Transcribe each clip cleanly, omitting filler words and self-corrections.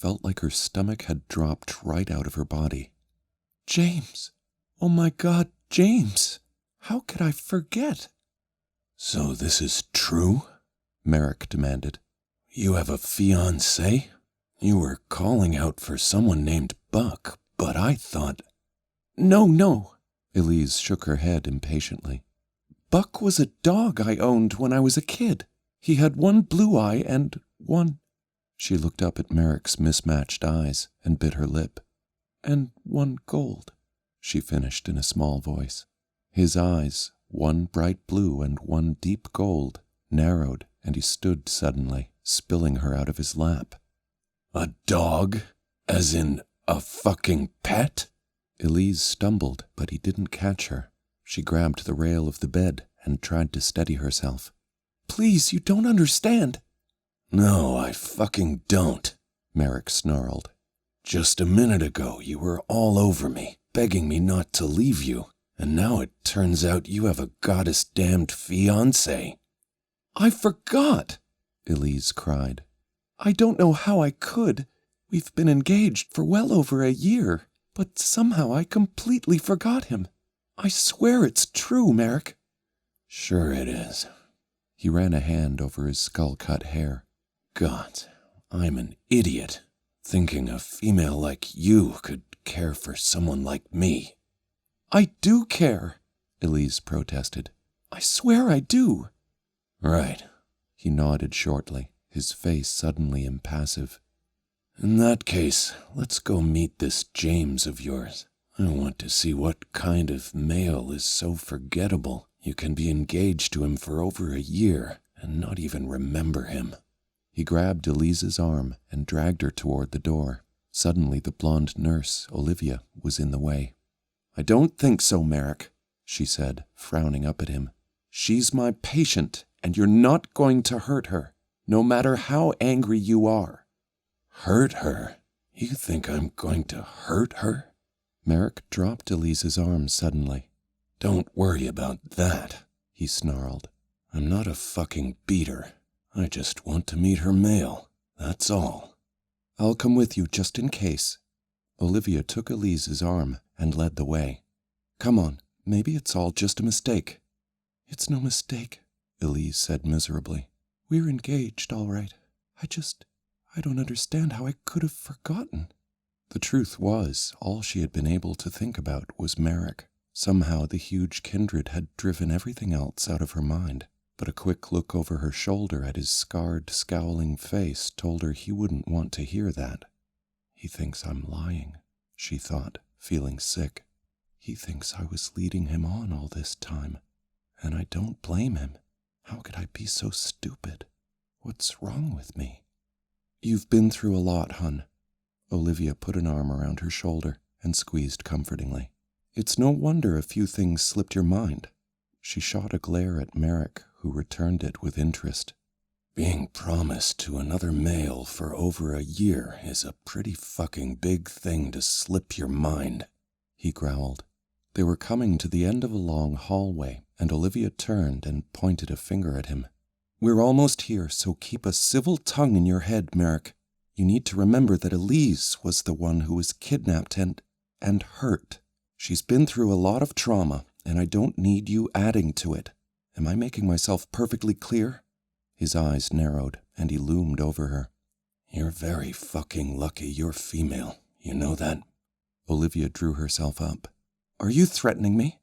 felt like her stomach had dropped right out of her body. James! Oh my God, James! How could I forget? So this is true? Merrick demanded. You have a fiancé? You were calling out for someone named Buck, but I thought... No. Elise shook her head impatiently. Buck was a dog I owned when I was a kid. He had one blue eye and one... She looked up at Merrick's mismatched eyes and bit her lip. And one gold, she finished in a small voice. His eyes, one bright blue and one deep gold, narrowed, and he stood suddenly, spilling her out of his lap. A dog? As in a fucking pet? Elise stumbled, but he didn't catch her. She grabbed the rail of the bed and tried to steady herself. Please, you don't understand. No, I fucking don't, Merrick snarled. Just a minute ago, you were all over me, begging me not to leave you, and now it turns out you have a goddess-damned fiancé. I forgot, Elise cried. I don't know how I could. We've been engaged for well over a year, but somehow I completely forgot him. I swear it's true, Merrick. Sure it is. He ran a hand over his skull-cut hair. God, I'm an idiot, thinking a female like you could care for someone like me. I do care, Elise protested. I swear I do. Right. He nodded shortly, his face suddenly impassive. In that case, let's go meet this James of yours. I want to see what kind of male is so forgettable you can be engaged to him for over a year and not even remember him. He grabbed Elise's arm and dragged her toward the door. Suddenly the blonde nurse, Olivia, was in the way. I don't think so, Merrick, she said, frowning up at him. She's my patient, and you're not going to hurt her, no matter how angry you are. Hurt her? You think I'm going to hurt her? Merrick dropped Elise's arm suddenly. Don't worry about that, he snarled. I'm not a fucking beater. I just want to meet her male, that's all. I'll come with you just in case. Olivia took Elise's arm and led the way. Come on, maybe it's all just a mistake. It's no mistake, Elise said miserably. We're engaged, all right. I don't understand how I could have forgotten. The truth was, all she had been able to think about was Merrick. Somehow the huge Kindred had driven everything else out of her mind, but a quick look over her shoulder at his scarred, scowling face told her he wouldn't want to hear that. He thinks I'm lying, she thought, feeling sick. He thinks I was leading him on all this time, and I don't blame him. How could I be so stupid? What's wrong with me? You've been through a lot, hun. Olivia put an arm around her shoulder and squeezed comfortingly. It's no wonder a few things slipped your mind. She shot a glare at Merrick, who returned it with interest. Being promised to another male for over a year is a pretty fucking big thing to slip your mind, he growled. They were coming to the end of a long hallway, and Olivia turned and pointed a finger at him. We're almost here, so keep a civil tongue in your head, Merrick. You need to remember that Elise was the one who was kidnapped and hurt. She's been through a lot of trauma, and I don't need you adding to it. Am I making myself perfectly clear? His eyes narrowed, and he loomed over her. You're very fucking lucky you're female, you know that? Olivia drew herself up. Are you threatening me?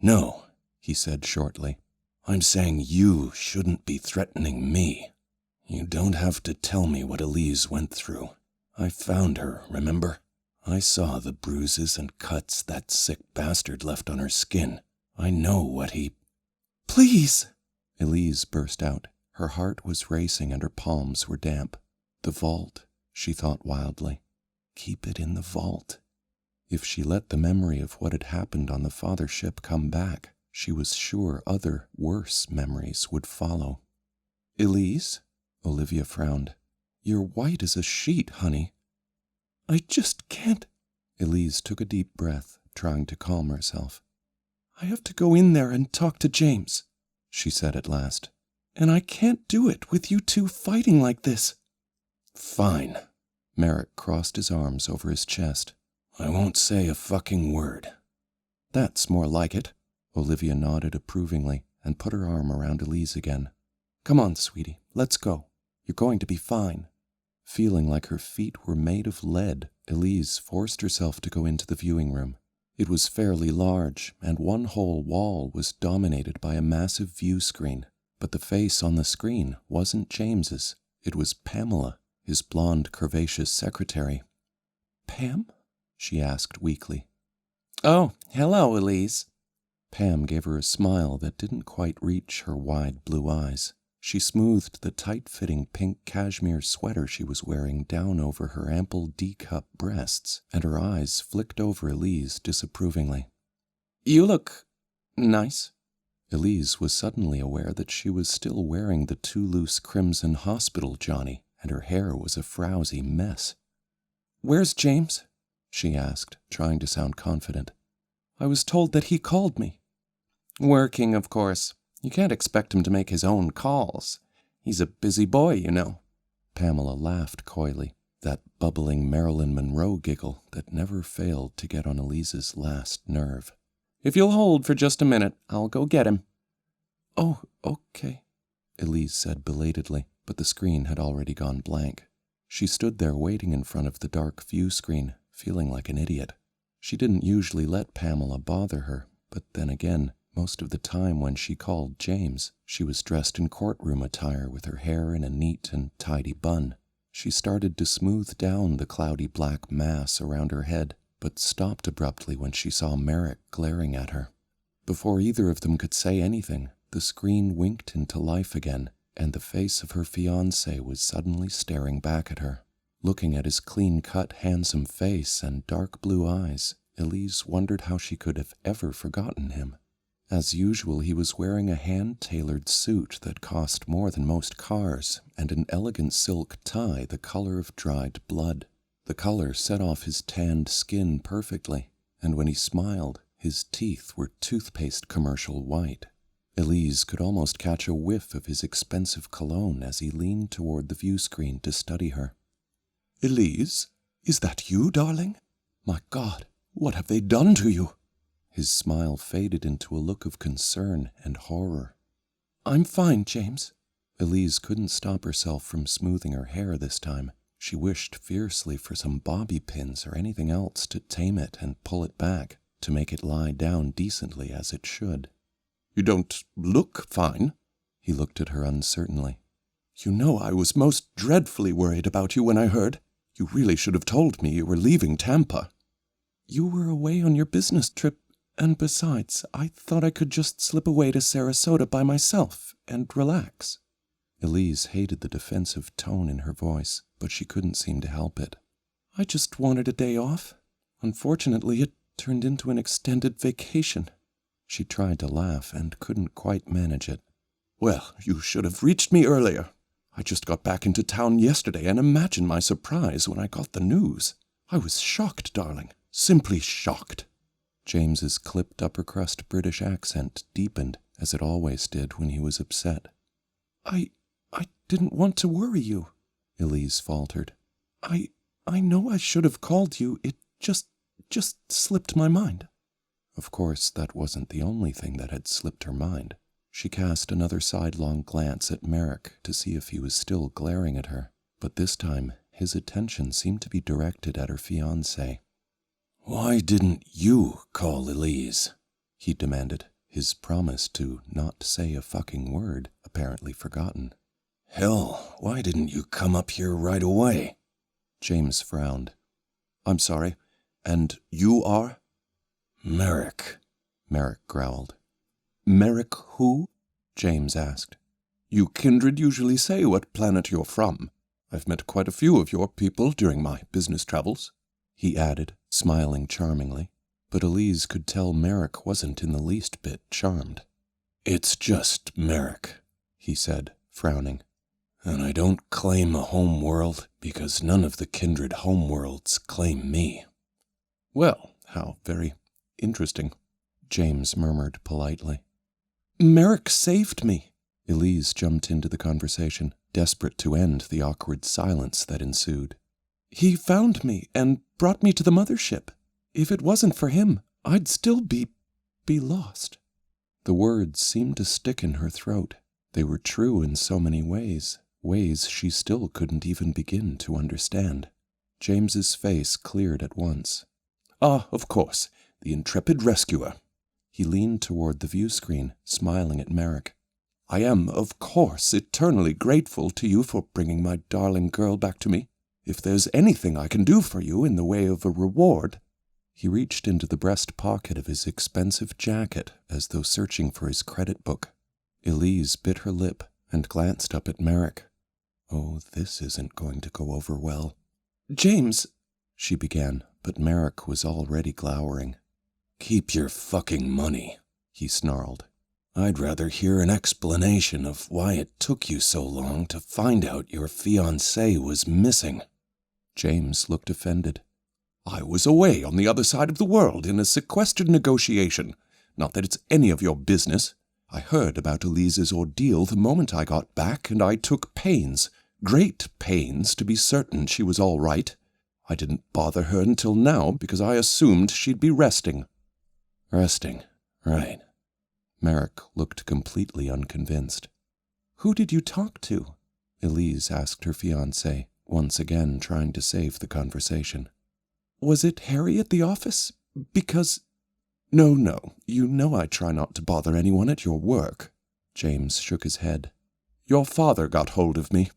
No, he said shortly. I'm saying you shouldn't be threatening me. You don't have to tell me what Elise went through. I found her, remember? I saw the bruises and cuts that sick bastard left on her skin. I know what he... Please! Elise burst out. Her heart was racing and her palms were damp. The vault, she thought wildly. Keep it in the vault. If she let the memory of what had happened on the father ship come back, she was sure other, worse memories would follow. Elise? Olivia frowned. You're white as a sheet, honey. I just can't. Elise took a deep breath, trying to calm herself. I have to go in there and talk to James, she said at last. And I can't do it with you two fighting like this. Fine. Merrick crossed his arms over his chest. I won't say a fucking word. That's more like it. Olivia nodded approvingly and put her arm around Elise again. Come on, sweetie, let's go. You're going to be fine. Feeling like her feet were made of lead, Elise forced herself to go into the viewing room. It was fairly large, and one whole wall was dominated by a massive view screen. But the face on the screen wasn't James's. It was Pamela, his blonde, curvaceous secretary. Pam? She asked weakly. Oh, hello, Elise. Pam gave her a smile that didn't quite reach her wide blue eyes. She smoothed the tight-fitting pink cashmere sweater she was wearing down over her ample D-cup breasts, and her eyes flicked over Elise disapprovingly. You look nice. Elise was suddenly aware that she was still wearing the too loose crimson hospital Johnny, and her hair was a frowsy mess. Where's James? She asked, trying to sound confident. I was told that he called me. Working, of course. You can't expect him to make his own calls. He's a busy boy, you know. Pamela laughed coyly, that bubbling Marilyn Monroe giggle that never failed to get on Elise's last nerve. If you'll hold for just a minute, I'll go get him. Oh, okay, Elise said belatedly, but the screen had already gone blank. She stood there waiting in front of the dark view screen, feeling like an idiot. She didn't usually let Pamela bother her, but then again, most of the time when she called James, she was dressed in courtroom attire with her hair in a neat and tidy bun. She started to smooth down the cloudy black mass around her head, but stopped abruptly when she saw Merrick glaring at her. Before either of them could say anything, the screen winked into life again, and the face of her fiancé was suddenly staring back at her. Looking at his clean-cut, handsome face and dark blue eyes, Elise wondered how she could have ever forgotten him. As usual, he was wearing a hand-tailored suit that cost more than most cars, and an elegant silk tie the color of dried blood. The color set off his tanned skin perfectly, and when he smiled, his teeth were toothpaste commercial white. Elise could almost catch a whiff of his expensive cologne as he leaned toward the view screen to study her. Elise, is that you, darling? My God, what have they done to you? His smile faded into a look of concern and horror. I'm fine, James. Elise couldn't stop herself from smoothing her hair this time. She wished fiercely for some bobby pins or anything else to tame it and pull it back, to make it lie down decently as it should. You don't look fine. He looked at her uncertainly. You know I was most dreadfully worried about you when I heard. You really should have told me you were leaving Tampa. You were away on your business trip. And besides, I thought I could just slip away to Sarasota by myself and relax. Elise hated the defensive tone in her voice, but she couldn't seem to help it. I just wanted a day off. Unfortunately, it turned into an extended vacation. She tried to laugh and couldn't quite manage it. Well, you should have reached me earlier. I just got back into town yesterday, and imagine my surprise when I got the news. I was shocked, darling. Simply shocked. James's clipped upper-crust British accent deepened, as it always did when he was upset. I didn't want to worry you, Elise faltered. I know I should have called you. It just slipped my mind. Of course, that wasn't the only thing that had slipped her mind. She cast another sidelong glance at Merrick to see if he was still glaring at her, but this time his attention seemed to be directed at her fiancé. Why didn't you call Elise? He demanded, his promise to not say a fucking word apparently forgotten. Hell, why didn't you come up here right away? James frowned. I'm sorry, and you are? Merrick, Merrick growled. Merrick who? James asked. You Kindred usually say what planet you're from. I've met quite a few of your people during my business travels, he added, smiling charmingly, but Elise could tell Merrick wasn't in the least bit charmed. It's just Merrick, he said, frowning. And I don't claim a home world because none of the Kindred homeworlds claim me. Well, how very interesting, James murmured politely. Merrick saved me. Elise jumped into the conversation, desperate to end the awkward silence that ensued. He found me and brought me to the mothership. If it wasn't for him, I'd still be lost." The words seemed to stick in her throat. They were true in so many ways she still couldn't even begin to understand. James's face cleared at once. "Ah, of course, the intrepid rescuer." He leaned toward the view screen, smiling at Merrick. "I am, of course, eternally grateful to you for bringing my darling girl back to me. If there's anything I can do for you in the way of a reward—" He reached into the breast pocket of his expensive jacket as though searching for his credit book. Elise bit her lip and glanced up at Merrick. Oh, this isn't going to go over well. "James," she began, but Merrick was already glowering. "Keep your fucking money," he snarled. "I'd rather hear an explanation of why it took you so long to find out your fiancé was missing." James looked offended. "I was away on the other side of the world in a sequestered negotiation. Not that it's any of your business. I heard about Elise's ordeal the moment I got back, and I took pains, great pains, to be certain she was all right. I didn't bother her until now because I assumed she'd be resting." "Resting, right." Merrick looked completely unconvinced. "Who did you talk to?" Elise asked her fiancé, once again trying to save the conversation. "Was it Harry at the office? Because—" No, you know I try not to bother anyone at your work." James shook his head. "Your father got hold of me."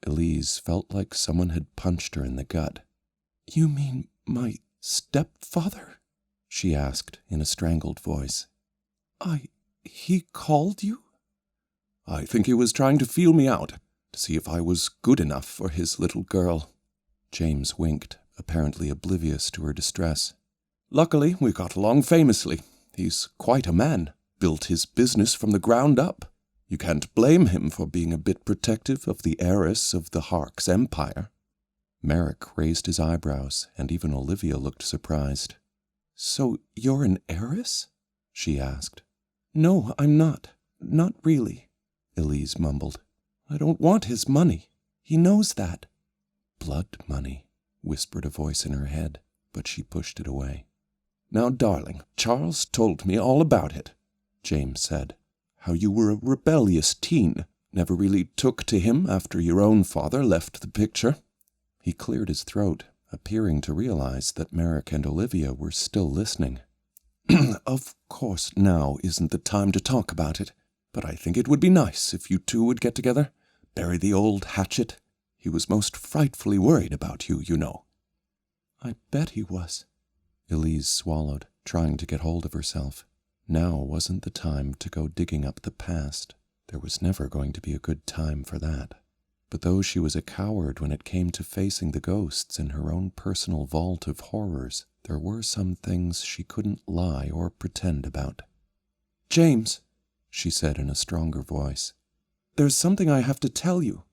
Elise felt like someone had punched her in the gut. "You mean my stepfather?" she asked in a strangled voice. He called you?" "I think he was trying to feel me out, to see if I was good enough for his little girl." James winked, apparently oblivious to her distress. "Luckily, we got along famously. He's quite a man, built his business from the ground up. You can't blame him for being a bit protective of the heiress of the Harks empire." Merrick raised his eyebrows, and even Olivia looked surprised. "So you're an heiress?" she asked. "No, I'm not. Not really," Elise mumbled. "I don't want his money. He knows that." "Blood money," whispered a voice in her head, but she pushed it away. "Now, darling, Charles told me all about it," James said. "How you were a rebellious teen, never really took to him after your own father left the picture." He cleared his throat, appearing to realize that Merrick and Olivia were still listening. "Of course now isn't the time to talk about it, but I think it would be nice if you two would get together, bury the old hatchet. He was most frightfully worried about you, you know." "I bet he was." Elise swallowed, trying to get hold of herself. Now wasn't the time to go digging up the past. There was never going to be a good time for that. But though she was a coward when it came to facing the ghosts in her own personal vault of horrors, there were some things she couldn't lie or pretend about. "James," she said in a stronger voice, "there's something I have to tell you."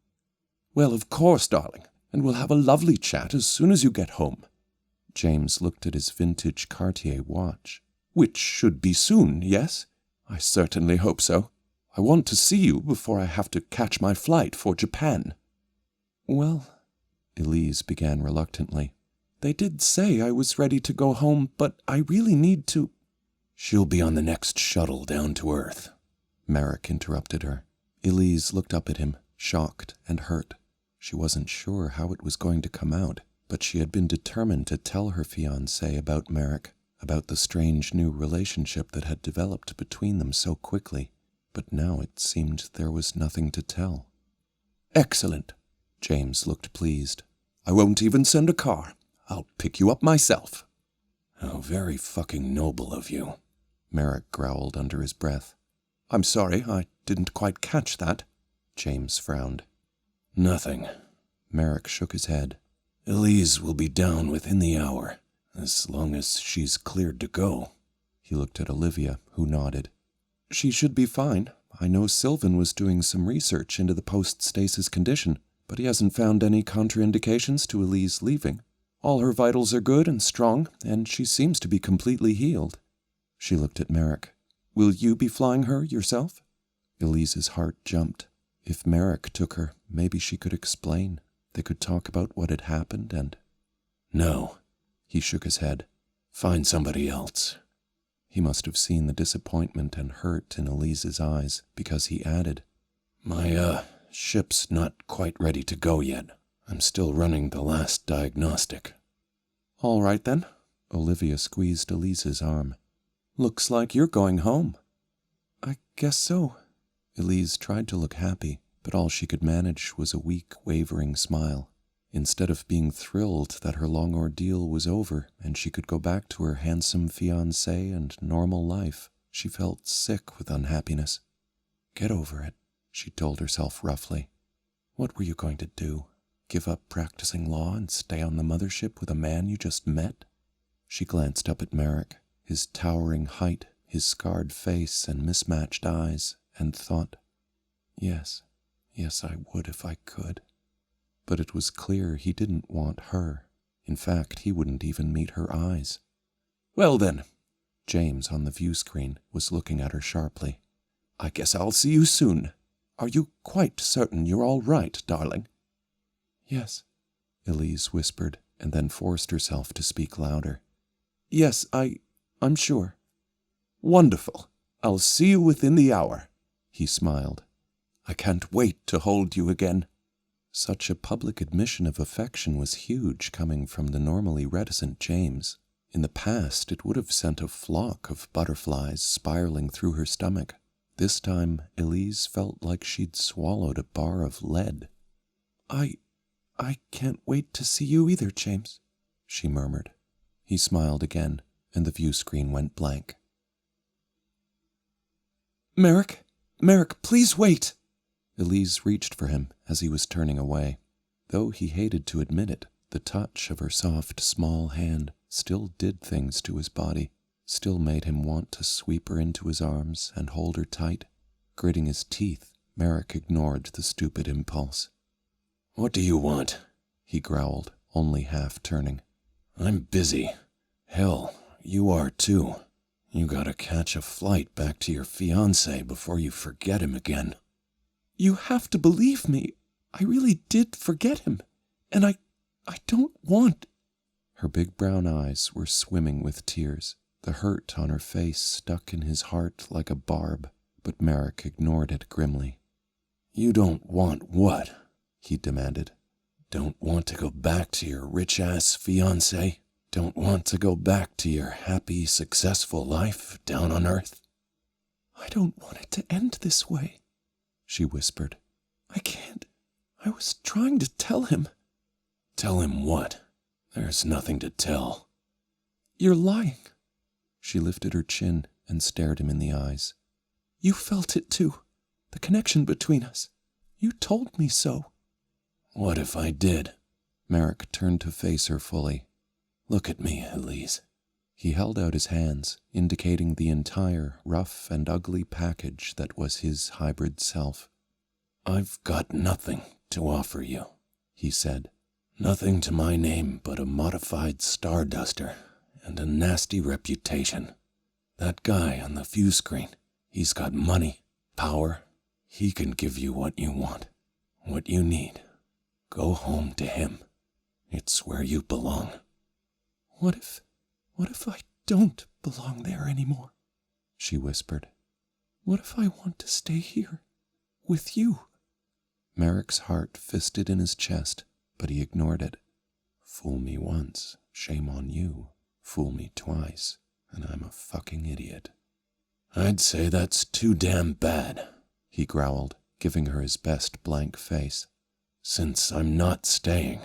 "Well, of course, darling, and we'll have a lovely chat as soon as you get home." James looked at his vintage Cartier watch. "Which should be soon, yes? I certainly hope so. I want to see you before I have to catch my flight for Japan." "Well," Elise began reluctantly, "they did say I was ready to go home, but I really need to—" "She'll be on the next shuttle down to Earth," Merrick interrupted her. Elise looked up at him, shocked and hurt. She wasn't sure how it was going to come out, but she had been determined to tell her fiancé about Merrick, about the strange new relationship that had developed between them so quickly. But now it seemed there was nothing to tell. "Excellent." James looked pleased. "I won't even send a car. I'll pick you up myself." "How very fucking noble of you," Merrick growled under his breath. "I'm sorry, I didn't quite catch that." James frowned. "Nothing." Merrick shook his head. "Elise will be down within the hour, as long as she's cleared to go." He looked at Olivia, who nodded. "She should be fine. I know Sylvan was doing some research into the post-stasis condition, but he hasn't found any contraindications to Elise leaving. All her vitals are good and strong, and she seems to be completely healed." She looked at Merrick. "Will you be flying her yourself?" Elise's heart jumped. If Merrick took her, maybe she could explain. They could talk about what had happened and... No, He shook his head. find somebody else. He must have seen the disappointment and hurt in Elise's eyes, because he added, My, ship's not quite ready to go yet. I'm still running the last diagnostic. All right then. Olivia squeezed Elise's arm. Looks like you're going home. I guess so. Elise tried to look happy, but all she could manage was a weak, wavering smile. Instead of being thrilled that her long ordeal was over and she could go back to her handsome fiancé and normal life, she felt sick with unhappiness. Get over it, she told herself roughly. What were you going to do? Give up practicing law and stay on the mothership with a man you just met? She glanced up at Merrick, his towering height, his scarred face and mismatched eyes, and thought, yes, I would if I could. But it was clear he didn't want her. In fact, he wouldn't even meet her eyes. Well then, James on the view screen was looking at her sharply. I guess I'll see you soon. Are you quite certain you're all right, darling? Yes, Elise whispered, and then forced herself to speak louder. Yes, I'm sure. Wonderful. I'll see you within the hour, he smiled. I can't wait to hold you again. Such a public admission of affection was huge coming from the normally reticent James. In the past, it would have sent a flock of butterflies spiraling through her stomach. This time, Elise felt like she'd swallowed a bar of lead. I can't wait to see you either, James, she murmured. He smiled again, and the view screen went blank. Merrick, please wait! Elise reached for him as he was turning away. Though he hated to admit it, the touch of her soft, small hand still did things to his body, still made him want to sweep her into his arms and hold her tight. Gritting his teeth, Merrick ignored the stupid impulse. What do you want? He growled, only half turning. I'm busy. Hell, you are too. You gotta catch a flight back to your fiancé before you forget him again. You have to believe me. I really did forget him. And I don't want... Her big brown eyes were swimming with tears. The hurt on her face stuck in his heart like a barb, but Merrick ignored it grimly. You don't want what? He demanded. Don't want to go back to your rich-ass fiancé? Don't want to go back to your happy, successful life down on Earth? I don't want it to end this way, she whispered. I can't. I was trying to tell him. Tell him what? There's nothing to tell. You're lying. She lifted her chin and stared him in the eyes. You felt it too, the connection between us. You told me so. What if I did? Merrick turned to face her fully. Look at me, Elise. He held out his hands, indicating the entire rough and ugly package that was his hybrid self. I've got nothing to offer you, he said. Nothing to my name but a modified starduster and a nasty reputation. That guy on the view screen, he's got money, power. He can give you what you want, what you need. Go home to him. It's where you belong. What if I don't belong there anymore? She whispered. What if I want to stay here, with you? Merrick's heart fisted in his chest, but he ignored it. Fool me once, shame on you. Fool me twice, and I'm a fucking idiot. I'd say that's too damn bad, he growled, giving her his best blank face. Since I'm not staying.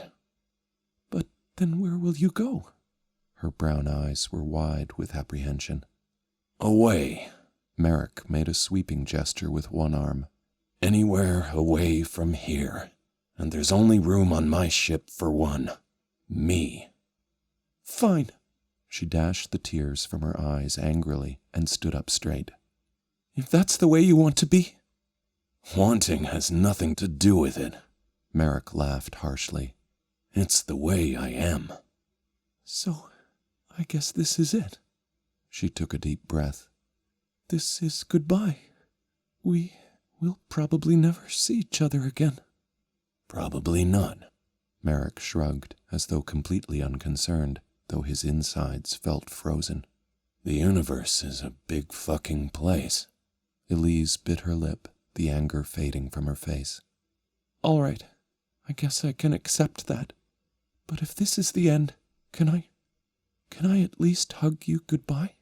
But then where will you go? Her brown eyes were wide with apprehension. Away. Merrick made a sweeping gesture with one arm. Anywhere away from here. And there's only room on my ship for one. Me. Fine. She dashed the tears from her eyes angrily and stood up straight. If that's the way you want to be. Wanting has nothing to do with it. Merrick laughed harshly. It's the way I am. So, I guess this is it. She took a deep breath. This is goodbye. We will probably never see each other again. Probably not. Merrick shrugged, as though completely unconcerned, though his insides felt frozen. The universe is a big fucking place. Elise bit her lip, the anger fading from her face. All right, I guess I can accept that. But if this is the end, can I at least hug you goodbye?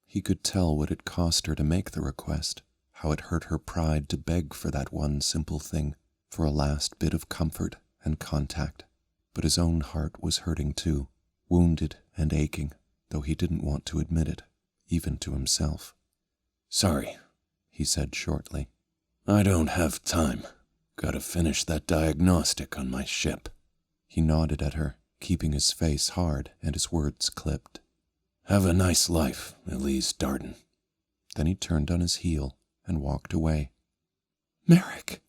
He could tell what it cost her to make the request, how it hurt her pride to beg for that one simple thing, for a last bit of comfort and contact. But his own heart was hurting too, wounded and aching, though he didn't want to admit it, even to himself. Sorry, he said shortly. I don't have time. Gotta finish that diagnostic on my ship. He nodded at her, keeping his face hard and his words clipped. Have a nice life, Elise Darden. Then he turned on his heel and walked away. Merrick!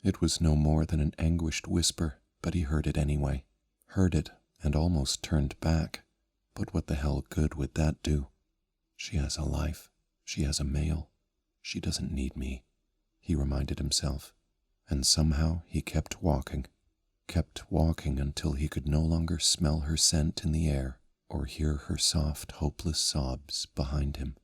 It was no more than an anguished whisper, but he heard it anyway. Heard it and almost turned back. But what the hell good would that do? She has a life. She has a mail. She doesn't need me, he reminded himself. And somehow he kept walking until he could no longer smell her scent in the air or hear her soft, hopeless sobs behind him.